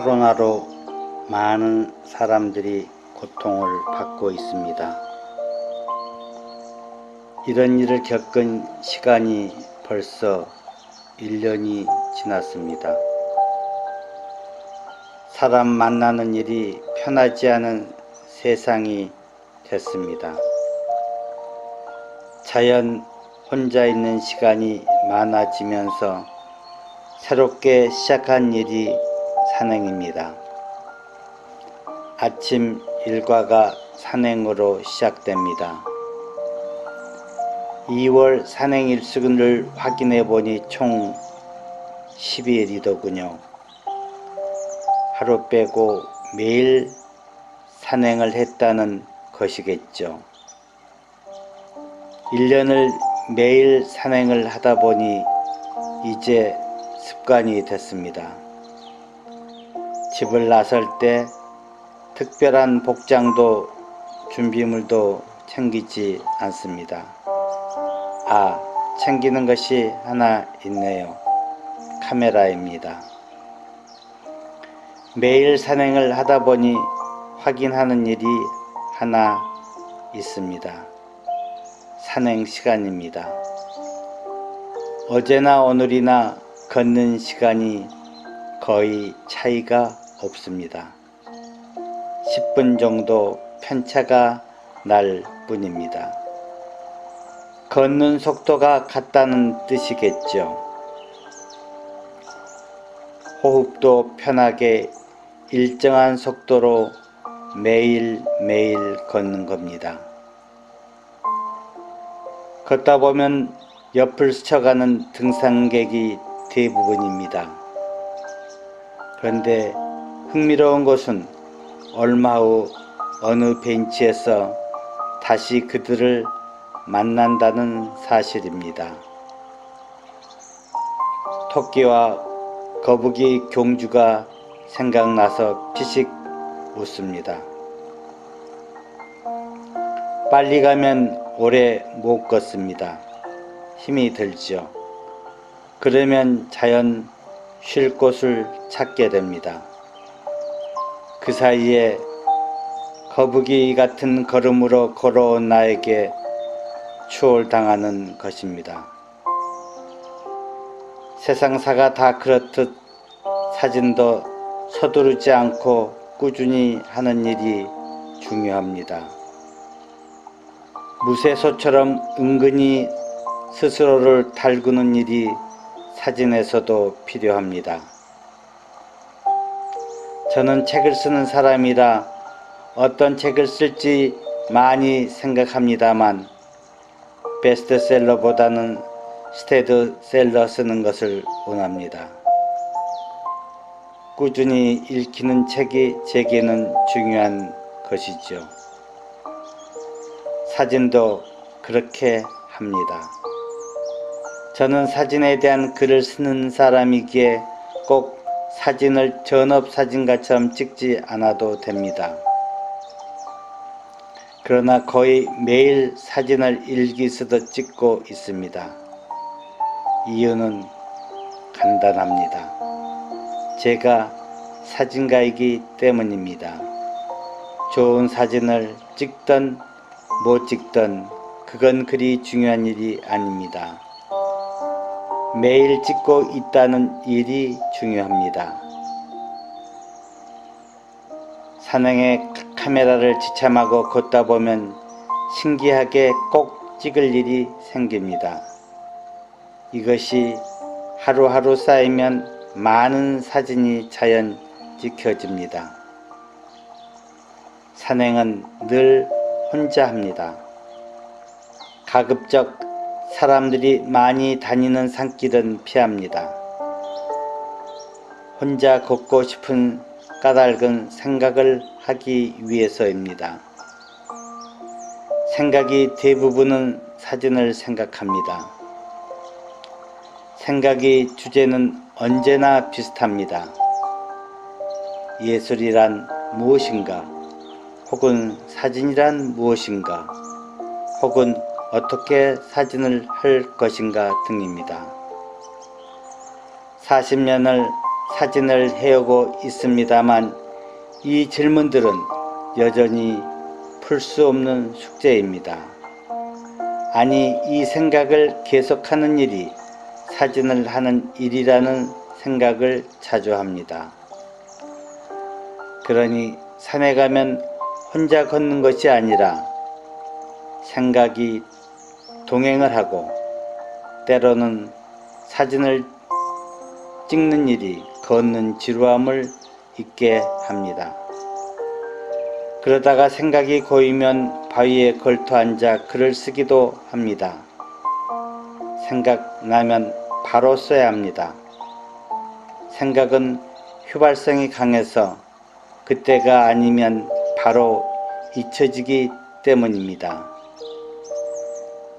코로나로 많은 사람들이 고통을 받고 있습니다. 이런 일을 겪은 시간이 벌써 1년이 지났습니다. 사람 만나는 일이 편하지 않은 세상이 됐습니다. 자연 혼자 있는 시간이 많아지면서 새롭게 시작한 일이 산행입니다. 아침 일과가 산행으로 시작됩니다. 2월 산행일수를 확인해 보니 총 12일이더군요. 하루 빼고 매일 산행을 했다는 것이겠죠. 1년을 매일 산행을 하다 보니 이제 습관이 됐습니다. 집을 나설 때 특별한 복장도 준비물도 챙기지 않습니다. 챙기는 것이 하나 있네요. 카메라입니다. 매일 산행을 하다 보니 확인하는 일이 하나 있습니다. 산행 시간입니다. 어제나 오늘이나 걷는 시간이 거의 차이가 없습니다. 10분 정도 편차가 날 뿐입니다. 걷는 속도가 같다는 뜻이겠죠. 호흡도 편하게 일정한 속도로 매일매일 걷는 겁니다. 걷다 보면 옆을 스쳐가는 등산객이 대부분입니다. 그런데 흥미로운 것은 얼마 후 어느 벤치에서 다시 그들을 만난다는 사실입니다. 토끼와 거북이 경주가 생각나서 피식 웃습니다. 빨리 가면 오래 못 걷습니다. 힘이 들죠. 그러면 자연 쉴 곳을 찾게 됩니다. 그 사이에 거북이 같은 걸음으로 걸어온 나에게 추월당하는 것입니다. 세상사가 다 그렇듯 사진도 서두르지 않고 꾸준히 하는 일이 중요합니다. 무쇠소처럼 은근히 스스로를 달구는 일이 사진에서도 필요합니다. 저는 책을 쓰는 사람이라 어떤 책을 쓸지 많이 생각합니다만 베스트셀러보다는 스테디셀러 쓰는 것을 원합니다. 꾸준히 읽히는 책이 제게는 중요한 것이죠. 사진도 그렇게 합니다. 저는 사진에 대한 글을 쓰는 사람이기에 꼭 사진을 전업사진가처럼 찍지 않아도 됩니다. 그러나 거의 매일 사진을 일기 쓰듯 찍고 있습니다. 이유는 간단합니다. 제가 사진가이기 때문입니다. 좋은 사진을 찍든 못 찍든 그건 그리 중요한 일이 아닙니다. 매일 찍고 있다는 일이 중요합니다. 산행에 카메라를 지참하고 걷다 보면 신기하게 꼭 찍을 일이 생깁니다. 이것이 하루하루 쌓이면 많은 사진이 자연 찍혀집니다. 산행은 늘 혼자 합니다. 가급적 사람들이 많이 다니는 산길은 피합니다. 혼자 걷고 싶은 까닭은 생각을 하기 위해서입니다. 생각이 대부분은 사진을 생각합니다. 생각의 주제는 언제나 비슷합니다. 예술이란 무엇인가? 혹은 사진이란 무엇인가? 혹은 어떻게 사진을 할 것인가 등입니다. 40년을 사진을 해오고 있습니다만 이 질문들은 여전히 풀 수 없는 숙제입니다. 아니, 이 생각을 계속하는 일이 사진을 하는 일이라는 생각을 자주 합니다. 그러니 산에 가면 혼자 걷는 것이 아니라 생각이 동행을 하고 때로는 사진을 찍는 일이 걷는 지루함을 잊게 합니다. 그러다가 생각이 고이면 바위에 걸터 앉아 글을 쓰기도 합니다. 생각나면 바로 써야 합니다. 생각은 휘발성이 강해서 그때가 아니면 바로 잊혀지기 때문입니다.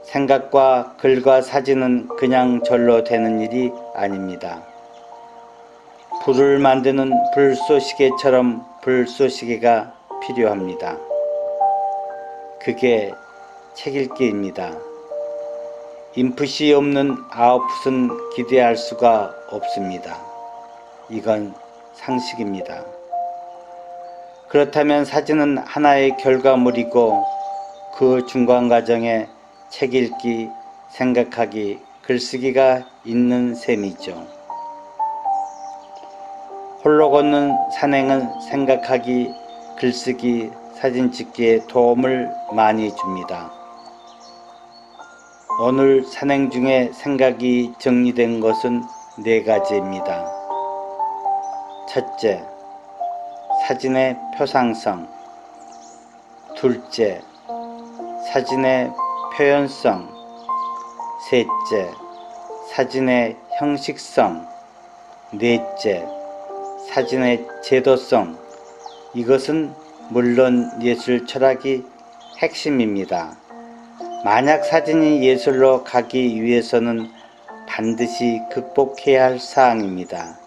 생각과 글과 사진은 그냥 절로 되는 일이 아닙니다. 불을 만드는 불쏘시개처럼 불쏘시개가 필요합니다. 그게 책 읽기입니다. 인풋이 없는 아웃풋은 기대할 수가 없습니다. 이건 상식입니다. 그렇다면 사진은 하나의 결과물이고 그 중간 과정에 책 읽기, 생각하기, 글쓰기가 있는 셈이죠. 홀로 걷는 산행은 생각하기, 글쓰기, 사진 찍기에 도움을 많이 줍니다. 오늘 산행 중에 생각이 정리된 것은 4가지입니다. 첫째, 사진의 표상성. 둘째, 사진의 표현성. 셋째, 사진의 형식성. 넷째, 사진의 제도성. 이것은 물론 예술 철학이 핵심입니다. 만약 사진이 예술로 가기 위해서는 반드시 극복해야 할 사항입니다.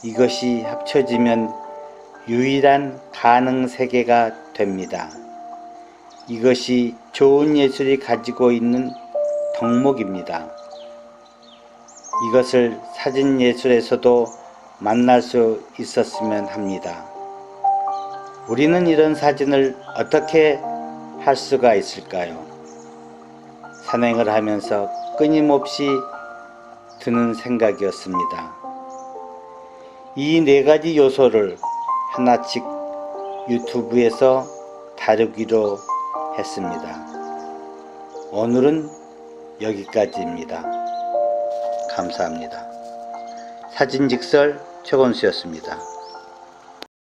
이것이 합쳐지면 유일한 가능 세계가 됩니다. 이것이 좋은 예술이 가지고 있는 덕목입니다. 이것을 사진 예술에서도 만날 수 있었으면 합니다. 우리는 이런 사진을 어떻게 할 수가 있을까요? 산행을 하면서 끊임없이 드는 생각이었습니다. 이 4가지 요소를 하나씩 유튜브에서 다루기로 했습니다. 오늘은 여기까지입니다. 감사합니다. 사진직설 최건수였습니다.